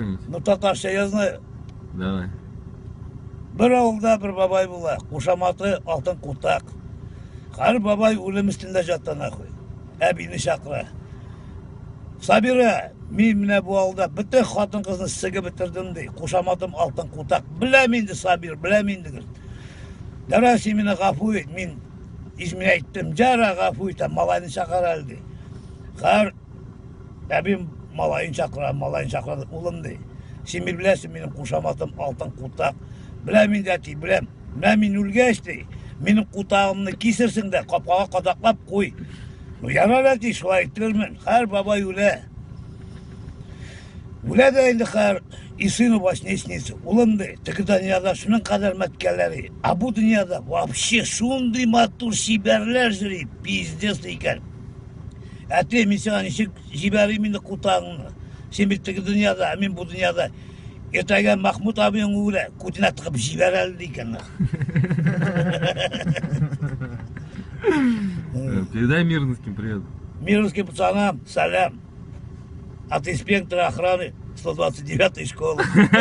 какой-нибудь? Ну, татарша я знаю. Давай. Bir avılda bir babay bular. Kuşamatı altın kurtak. Her babay ölüm üstünde jatta nahoy. Әбині шақыра. Сабира, мен міне bu ауылда bütün қатын қызын сігі бітірдім дей. Кушаматым алтын құртақ. Білем енді Сабир, білем енді кірді. Дараси мені ғафу ет. Мен измен айттым. Жара ғафу ет. Малайын шақыра әлді. Қар, әбим малайын шақырады. Ұлым дей. Сен білесің, менің кушаматым алтын құртақ. Білем енді әти, білем. Мен өлгеш дей. Менің құртағымны кесірсің де, қапқаға қадақлап қой. Ну, ярар әти, шулай айттырмын. Қар бабай өле. Өле де енді қар, и сыны басне снится. Ұлым дей, тікі дүнияда шының қадар мәткәлері. А бұл дүнияда вообще шундый матур шибәрлер жүрей, пиздец дейкен. Әте, мен саған нешек жибәрі менді құртағыңны. Сен бір тікі дүнияда, мен бұл дүнияда ертеген Махмуд абиң өле, көтіне тығып жибәрәлі дейкен. Передай Мирновским привет. Мирновским пацанам салям от инспектора охраны 129-й школы.